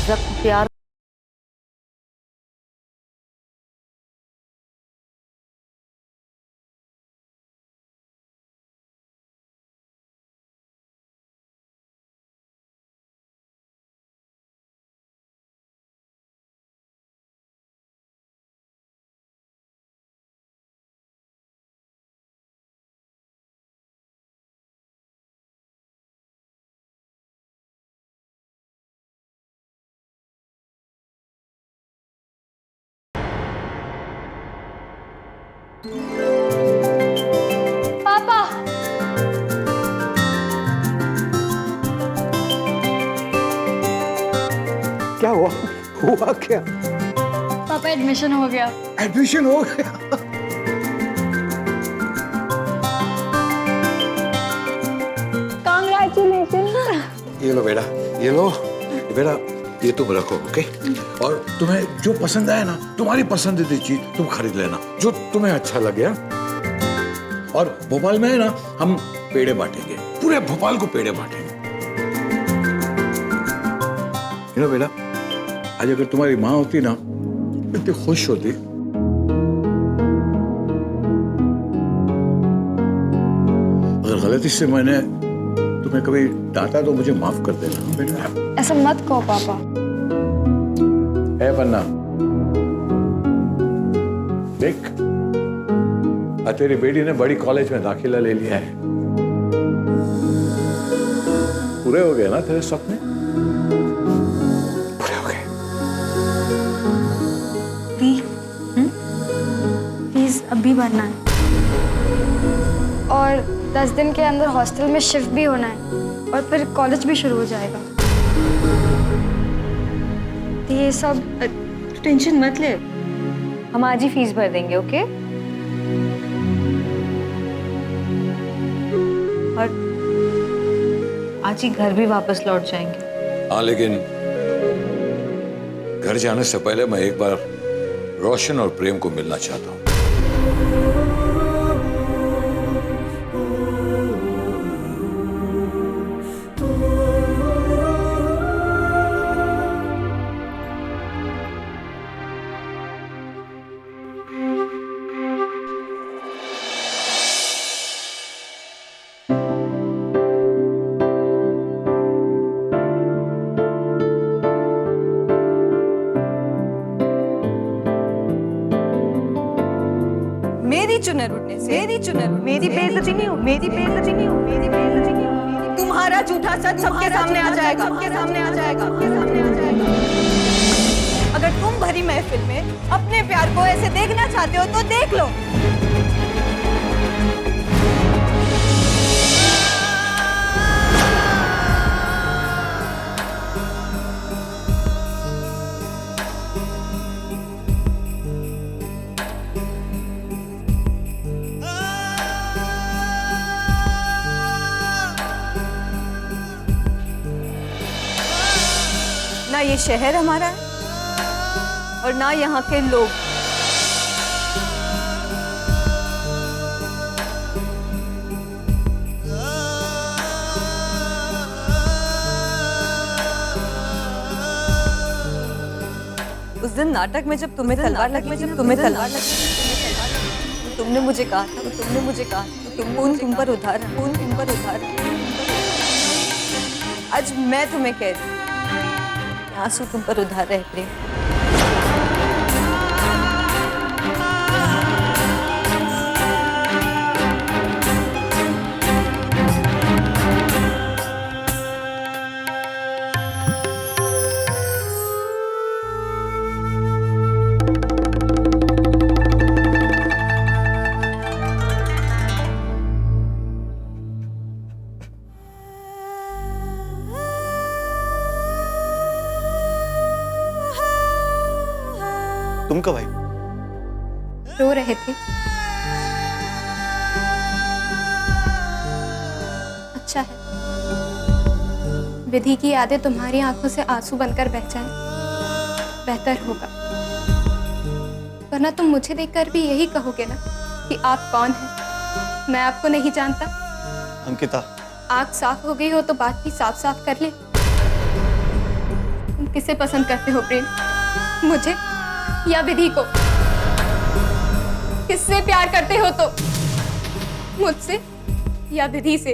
जख्म प्यार पापा, क्या हुआ? हुआ क्या? पापा एडमिशन हो गया। एडमिशन हो गया? कांग्रेचुलेशन। ये लो बेटा, ये लो बेटा, ये तुम रखो, ओके? और तुम्हें जो पसंद आए ना, तुम्हारी पसंदीदा चीज तुम खरीद लेना, जो तुम्हें अच्छा लगे। और भोपाल में है ना, हम पेड़े बांटेंगे, पूरे भोपाल को पेड़े बांटेंगे। you know, बेटा, आज अगर तुम्हारी माँ होती ना, इतनी खुश होती। अगर गलती से मैंने तुम्हें कभी डांटा तो मुझे माफ कर देना बेटा। ऐसा मत कहो पापा। है बन्ना, देख, तेरी बेटी ने बड़ी कॉलेज में दाखिला ले लिया है। पूरे हो गए ना तेरे सपने? पूरे हो गए। प्लीज अभी भरना है और 10 दिन के अंदर हॉस्टल में शिफ्ट भी होना है और फिर कॉलेज भी शुरू हो जाएगा। तो ये सब टेंशन मत ले, हम आज ही फीस भर देंगे, ओके? और आज ही घर भी वापस लौट जाएंगे। हाँ, लेकिन घर जाने से पहले मैं एक बार रोशन और प्रेम को मिलना चाहता हूँ। मेरी चुनर उड़ने से मेरी बेइज्जती नहीं हो, मेरी बेइज्जती नहीं हो, मेरी बेइज्जती नहीं हो। तुम्हारा झूठा सच सबके सामने आ जाएगा, सबके सामने आ जाएगा, सबके सामने आ जाएगा। अगर तुम भरी महफिल में अपने प्यार को ऐसे देखना चाहते हो तो देख लो। ना ये शहर हमारा है और ना यहाँ के लोग। उस दिन नाटक में जब तुम्हें तलवार लगी, तुमने मुझे कहा था, खून तुम पर उधार है, खून तुम पर उधार है। आज मैं तुम्हें कह रही हूँ, आंसू तुम पर उधार रहे प्रेम। तुम कब आई? रो रहे थे। अच्छा है, विधि की यादें तुम्हारी आंखों से आंसू बनकर बह जाएं, बेहतर होगा। वरना तुम मुझे देखकर भी यही कहोगे ना कि आप कौन हैं, मैं आपको नहीं जानता। अंकिता, आँख साफ हो गई हो तो बात भी साफ साफ कर ले। तुम किसे पसंद करते हो प्रेम? मुझे या विधि को? किससे प्यार करते हो तो? मुझसे या विधि से?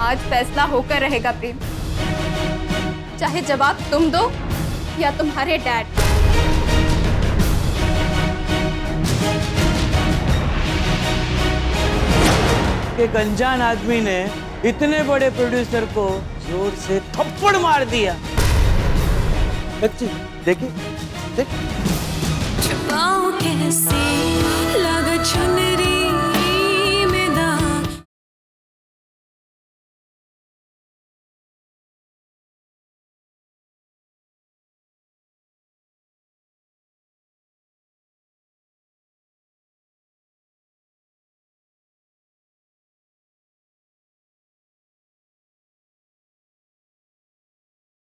आज फैसला होकर रहेगा प्रेम, चाहे जवाब तुम दो या तुम्हारे डैड। एक अनजान आदमी ने इतने बड़े प्रोड्यूसर को जोर से थप्पड़ मार दिया। बच्ची देखिए, देख। छुपाऊं कैसे लगा चुनरी में दाग।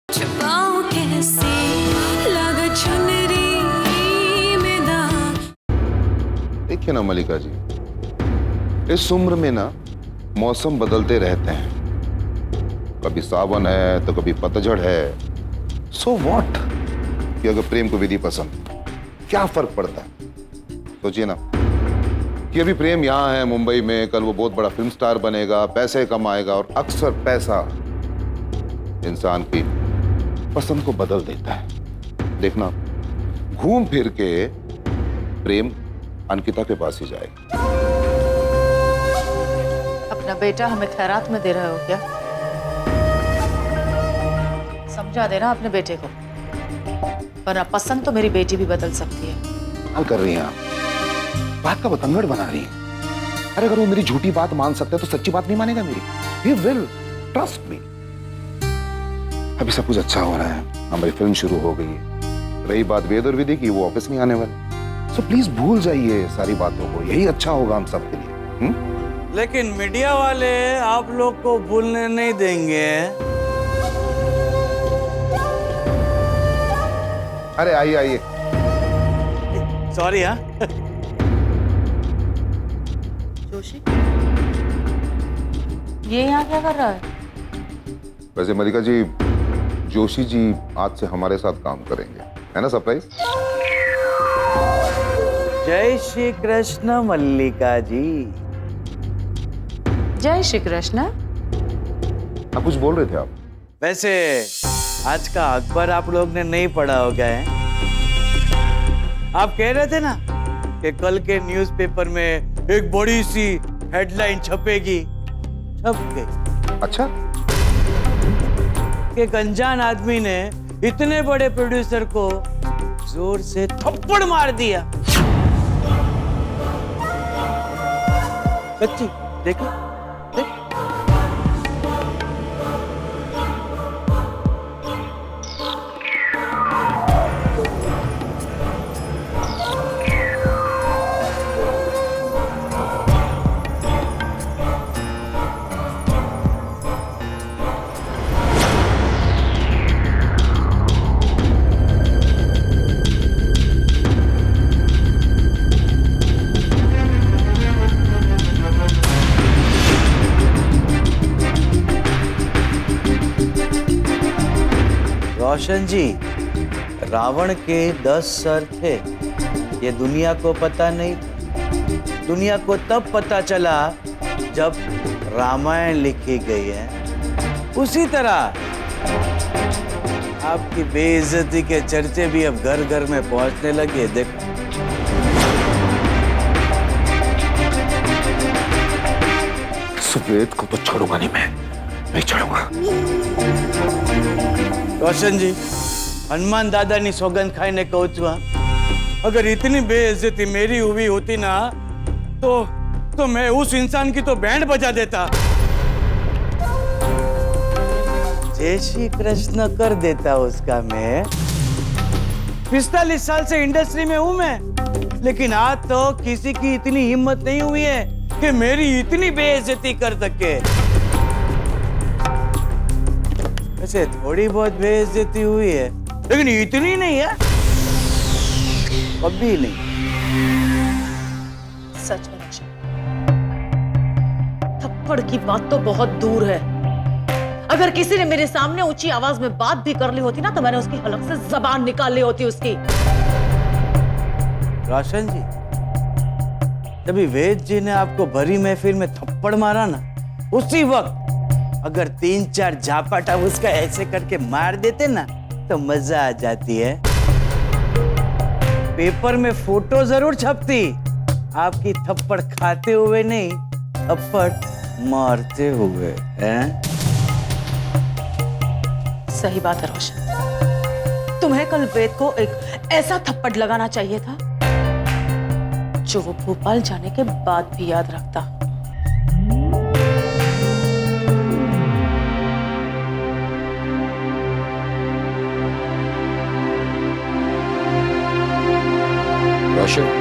छुपाऊं कैसे लगा चुनरी में दाग। देखिए ना मलिका जी, इस उम्र में ना मौसम बदलते रहते हैं। कभी सावन है तो कभी पतझड़ है। सो व्हाट कि अगर प्रेम को विधि पसंद, क्या फर्क पड़ता है? सोचिए ना कि अभी प्रेम यहाँ है मुंबई में, कल वो बहुत बड़ा फिल्म स्टार बनेगा, पैसे कमाएगा, और अक्सर पैसा इंसान की पसंद को बदल देता है। देखना, घूम फिर के प्रेम अंकिता के पास ही जाएगा। अपना बेटा हमें खैरात में दे रहे हो क्या? समझा देना अपने बेटे को, वरना पसंद तो मेरी बेटी भी बदल सकती है। क्या कर रही हैं आप? बात का बतंगड़ बना रही हैं। अरे अगर वो मेरी झूठी बात मान सकते हैं तो सच्ची बात नहीं मानेगा मेरी? He will, trust me। अभी सब कुछ अच्छा हो रहा है, हमारी फिल्म शुरू हो गई है। रही बात वेद और विधि की, वो ऑफिस नहीं आने वाले। सो प्लीज भूल जाइए सारी बातों को, यही अच्छा होगा हम सब के लिए। लेकिन मीडिया वाले आप लोग को भूलने नहीं देंगे। अरे आइए आइए। सॉरी। हाँ, जोशी, ये यहाँ क्या कर रहा है? वैसे मलिका जी, जोशी जी आज से हमारे साथ काम करेंगे, है ना? सरप्राइज। जय श्री कृष्ण मल्लिका जी। जय श्री कृष्ण। आप कुछ बोल रहे थे आप? वैसे आज का अखबार आप लोग ने नहीं पढ़ा होगा है? आप कह रहे थे ना कि कल के न्यूज़पेपर में एक बड़ी सी हेडलाइन छपेगी। छप गई। अच्छा, एक अनजान आदमी ने इतने बड़े प्रोड्यूसर को जोर से थप्पड़ मार दिया। बच्ची देखो, देख। रोशन जी, रावण के 10 सर थे, ये दुनिया को पता नहीं था। दुनिया को तब पता चला जब रामायण लिखी गई है। उसी तरह आपकी बेइज्जती के चर्चे भी अब घर घर में पहुंचने लगे। देखो, सुवेद को तो छोड़ूंगा नहीं, मैं नहीं छोड़ूंगा। रोशन जी, हनुमान दादा ने सौगंध खाई कहूं छू, अगर इतनी बेइज्जती मेरी हुई होती ना तो मैं उस इंसान की तो बैंड बजा देता। जय श्री कृष्ण कर देता उसका मैं। 45 साल से इंडस्ट्री में हूं मैं, लेकिन आज तो किसी की इतनी हिम्मत नहीं हुई है कि मेरी इतनी बेइज्जती कर सके। वैसे थोड़ी बहुत बेइज्जती हुई है, लेकिन इतनी नहीं है, कभी नहीं। सच में थप्पड़ की बात तो बहुत दूर है, अगर किसी ने मेरे सामने ऊंची आवाज में बात भी कर ली होती ना तो मैंने उसकी हलक से जबान निकाल ली होती उसकी। रोशन जी, जब वेद जी ने आपको भरी महफिल में थप्पड़ मारा ना, उसी वक्त अगर 3-4 झापट आप उसका ऐसे करके मार देते ना तो मजा आ जाती है। पेपर में फोटो जरूर छपती, आपकी थप्पड़ खाते हुए नहीं, थप्पड़ मारते हुए। हैं? सही बात है रोशन, तुम्हें कल वेद को एक ऐसा थप्पड़ लगाना चाहिए था जो वो भोपाल जाने के बाद भी याद रखता। रोशन,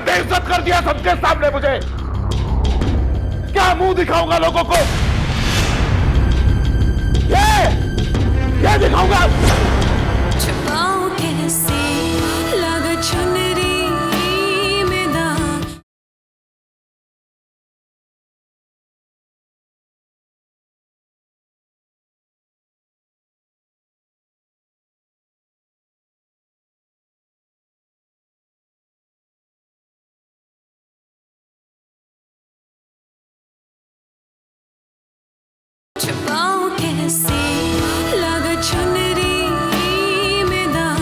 बेइज्जत कर दिया सबके सामने मुझे। क्या मुंह दिखाऊंगा लोगों को? ये दिखाऊंगा। छुपाऊं कैसे लगा चुनरी में दाग। छुपाऊं कैसे लगा चुनरी में दाग।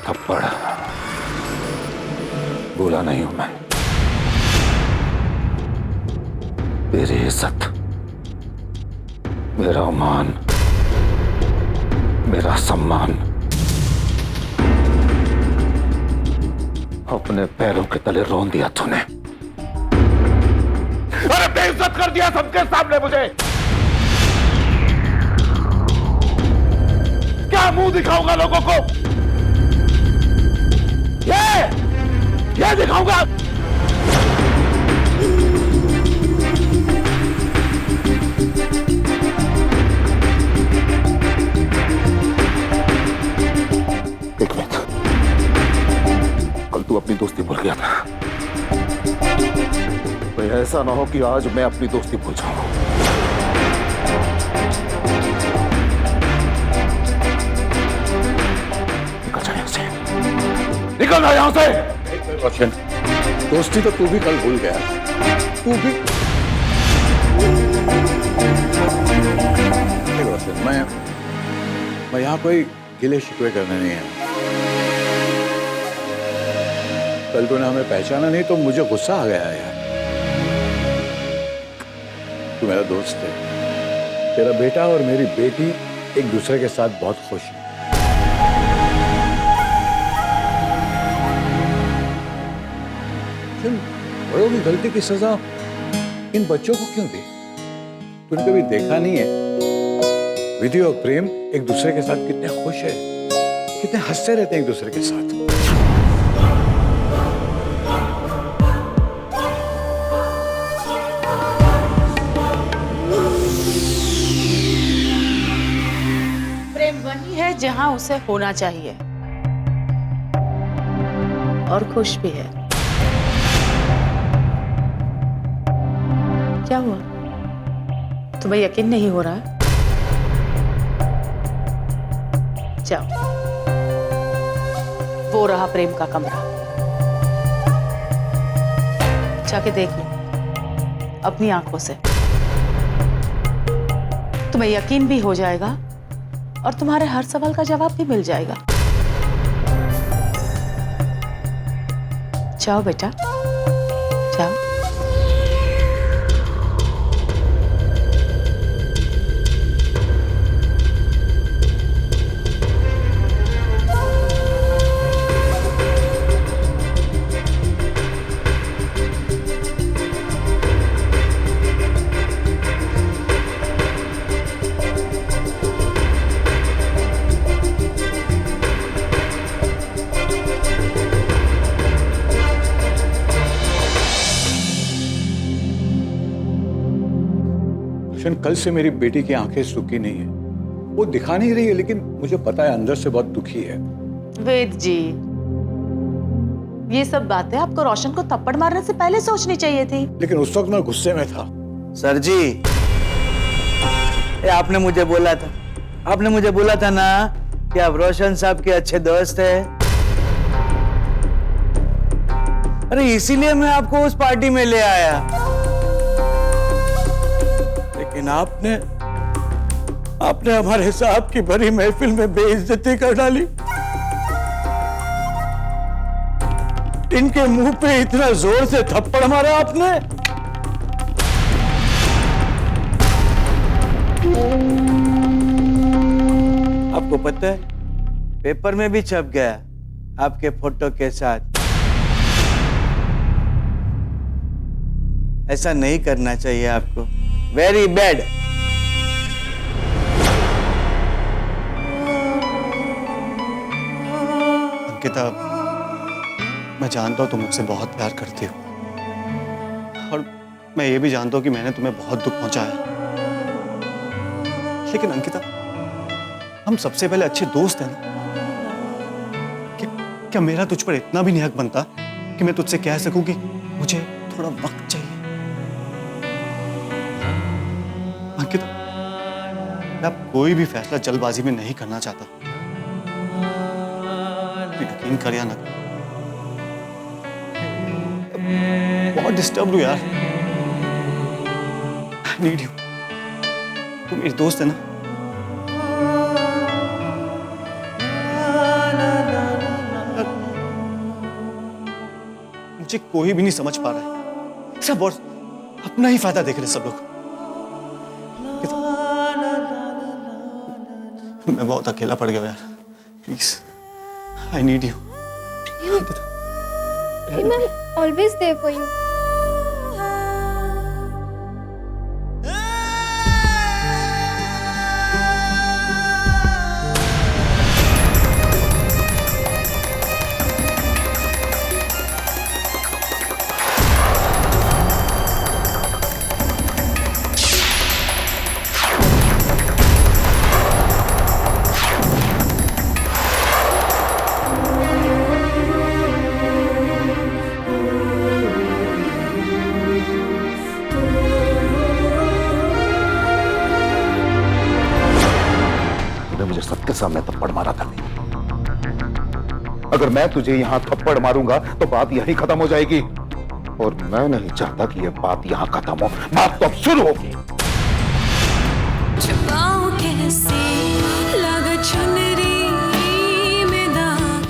थप्पड़ बोला नहीं हूं मैं। मेरी इज्जत, मेरा मान, मेरा सम्मान अपने पैरों के तले रोन दिया तूने। अरे बेइज्जत कर दिया सबके सामने मुझे। क्या मुंह दिखाऊंगा लोगों को? ये दिखाऊंगा। एक मिनट, कल तू अपनी दोस्ती भूल गया था, तो ऐसा ना हो कि आज मैं अपनी दोस्ती भूल जाऊं। निकल जा यहां से, निकल जा यहां से। रोशन, दोस्ती तो तू भी कल भूल गया। तू भी रोशन, मैं यहाँ कोई गिले शिकवे करने नहीं आया। कल तूने हमें पहचाना नहीं तो मुझे गुस्सा आ गया यार। तू मेरा दोस्त है, तेरा बेटा और मेरी बेटी एक दूसरे के साथ बहुत खुश है। बड़ों की गलती की सजा इन बच्चों को क्यों दी? तूने कभी देखा नहीं है विधि और प्रेम एक दूसरे के साथ कितने खुश है, कितने हंसते रहते हैं एक दूसरे के साथ। प्रेम वही है जहां उसे होना चाहिए। और खुश भी है। क्या हुआ, तुम्हें यकीन नहीं हो रहा? जाओ, वो रहा प्रेम का कमरा, जाके देख लो अपनी आंखों से। तुम्हें यकीन भी हो जाएगा और तुम्हारे हर सवाल का जवाब भी मिल जाएगा। जाओ बेटा, जाओ। कल से मेरी बेटी की आंखें सूखी नहीं है, वो दिखा नहीं रही है, लेकिन मुझे पता है अंदर से बहुत दुखी है। वेद जी, ये सब बातें आपको रोशन को थप्पड़ मारने से पहले सोचनी चाहिए थी। लेकिन उस वक्त मैं गुस्से में था। सर जी, ये आपने मुझे बोला था ना कि आप रोशन साहब के अच्छे दोस्त हैं। अरे इसीलिए मैं आपको उस पार्टी में ले आया, लेकिन आपने हमारे साहब की भरी महफिल में बेइज्जती कर डाली। इनके मुंह पे इतना जोर से थप्पड़ मारा आपने। आपको पता है, पेपर में भी छप गया आपके फोटो के साथ। ऐसा नहीं करना चाहिए आपको, वेरी बैड। अंकिता, मैं जानता हूं तुम मुझसे बहुत प्यार करती हो, और मैं ये भी जानता हूं कि मैंने तुम्हें बहुत दुख पहुंचाया। लेकिन अंकिता, हम सबसे पहले अच्छे दोस्त हैं ना। क्या मेरा तुझ पर इतना भी नहीं हक बनता कि मैं तुझसे कह सकूं कि मुझे थोड़ा वक्त चाहिए? अंकिता, मैं अब कोई भी फैसला जल्दबाजी में नहीं करना चाहता। तू यकीन कर या ना कर, बहुत डिस्टर्ब हूं यार। I need you. तू मेरी दोस्त है ना। मुझे कोई भी नहीं समझ पा रहा है, सब और अपना ही फायदा देख रहे सब लोग। मैं बहुत अकेला पड़ गया यार, please I need you. I'm always there for you. मुझे सबके सामने थप्पड़ मारा था। अगर मैं तुझे यहां थप्पड़ मारूंगा तो बात यहीं खत्म हो जाएगी, और मैं नहीं चाहता कि यह बात यहां खत्म हो। बात तो अब शुरू होगी। छुपाऊं कैसे लगा चुनरी में दाग।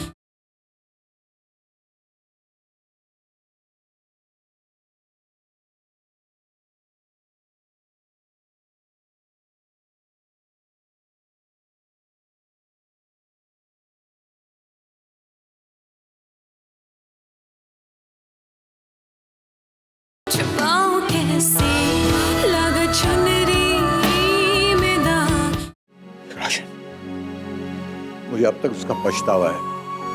छुपाऊं कैसे लगा चुनरी में दाग। राशन, मुझे अब तक उसका पछतावा है।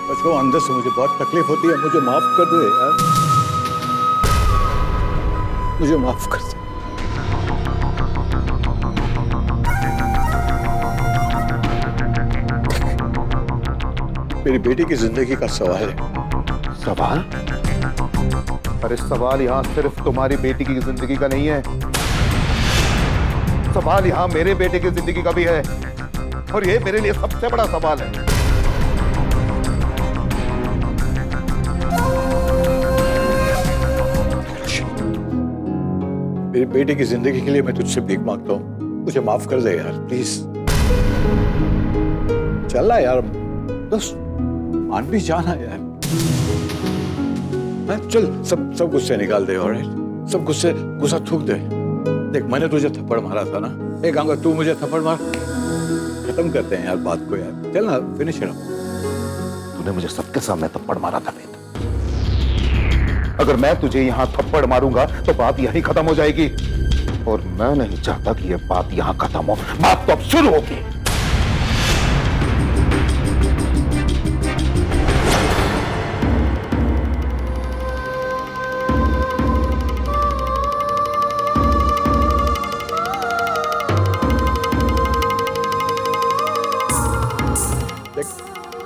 बस वो अंदर से मुझे बहुत तकलीफ होती है। मुझे माफ कर दे यार, मुझे माफ कर दे। मेरी बेटी की जिंदगी का सवाल है, सवाल? अरे सवाल यहाँ सिर्फ तुम्हारी बेटी की जिंदगी का नहीं है, सवाल यहाँ मेरे बेटे की जिंदगी का भी है, और ये मेरे लिए सबसे बड़ा सवाल है। मेरी बेटी की जिंदगी के लिए मैं तुझसे भीख मांगता हूँ, मुझे माफ कर दे यार प्लीज। चल यार, बस मान भी जाना यार। हाँ, चल सब गुस्से निकाल दे, ऑलराइट? सब गुस्सा थूक दे। देख मैंने तुझे थप्पड़ मारा था ना, एक आऊंगा तू मुझे थप्पड़ मार, खत्म करते हैं यार बात को यार। चल ना, फिनिश इट। तूने मुझे सबके सामने थप्पड़ मारा था वेद। अगर मैं तुझे यहां थप्पड़ मारूंगा तो बात यहीं खत्म हो जाएगी, और मैं नहीं चाहता कि यह बात यहां खत्म हो। बात तो अब शुरू होगी।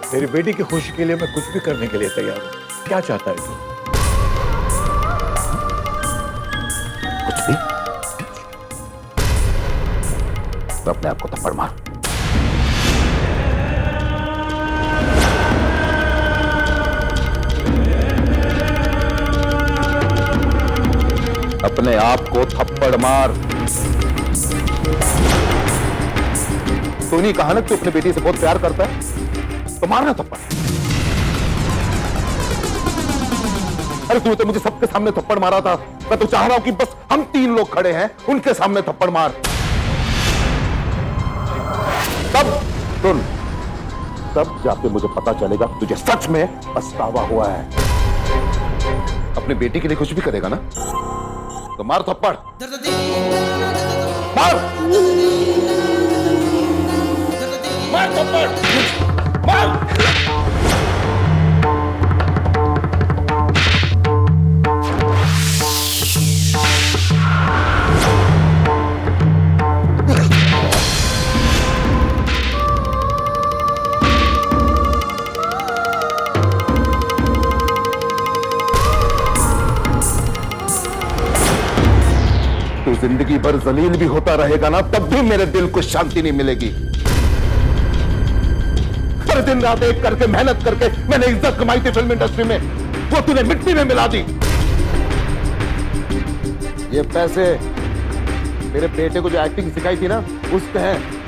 तेरी बेटी की खुशी के लिए मैं कुछ भी करने के लिए तैयार हूँ। क्या चाहता है तू? कुछ भी? तो अपने आप को थप्पड़ मार। अपने आप को थप्पड़ मार। तूने कहा ना तू अपनी बेटी से बहुत प्यार करता है, तो मारना थप्पड़। अरे तूने तो मुझे सबके सामने थप्पड़ मारा था, मैं तो चाह रहा हूं कि बस हम 3 लोग खड़े हैं, उनके सामने थप्पड़ मार। तब जाके मुझे पता चलेगा तुझे सच में पछतावा हुआ है। अपने बेटी के लिए कुछ भी करेगा ना, तो मार थप्पड़, मार मार थप्पड़, मार। तो जिंदगी भर जलील भी होता रहेगा ना, तब भी मेरे दिल को शांति नहीं मिलेगी। हर दिन रात एक करके मेहनत करके मैंने इज्जत कमाई थी फिल्म इंडस्ट्री में, वो तूने मिट्टी में मिला दी। ये पैसे मेरे बेटे को जो एक्टिंग सिखाई थी ना, उसके हैं।